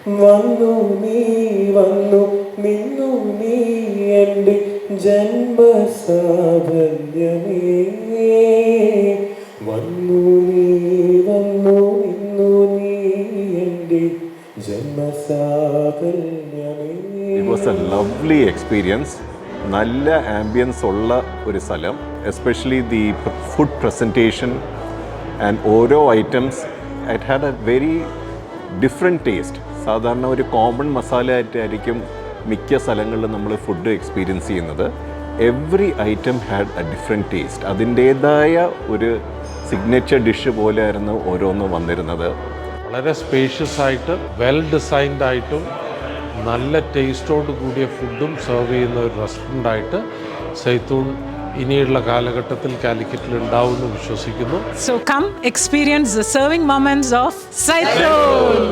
വന്നു നീ വന്നു നിന്നു നീ എൻ്റെ ജന്മസാഫല്യമേ. വന്നു നീ വന്നു നിന്നു നീ എൻ്റെ ജന്മസാഫല്യമേ. It was a lovely experience. നല്ല ആംബിയൻസ് ഉള്ള ഒരു സ്ഥലം, especially the food presentation and ഓരോ items it had a very different taste. സാധാരണ ഒരു കോമൺ മസാല ആയിട്ടായിരിക്കും മിക്ക സ്ഥലങ്ങളിലും നമ്മൾ ഫുഡ് എക്സ്പീരിയൻസ് ചെയ്യുന്നത്. Every item had a different taste. അതിൻ്റേതായ ഒരു സിഗ്നേച്ചർ ഡിഷ് പോലെയായിരുന്നു ഓരോന്നും വന്നിരുന്നത്. വളരെ സ്പേഷ്യസ് ആയിട്ട് വെൽ ഡിസൈൻഡ് ആയിട്ടും നല്ല ടേസ്റ്റോട് കൂടിയ ഫുഡും സെർവ് ചെയ്യുന്ന ഒരു റെസ്റ്റോറൻ്റായിട്ട് സൈത്തൂൺ ഇനിയുള്ള കാലഘട്ടത്തിൽ കാലിക്കറ്റിൽ ഉണ്ടാവുമെന്ന് വിശ്വസിക്കുന്നു. So come experience the serving moments of Saitoon.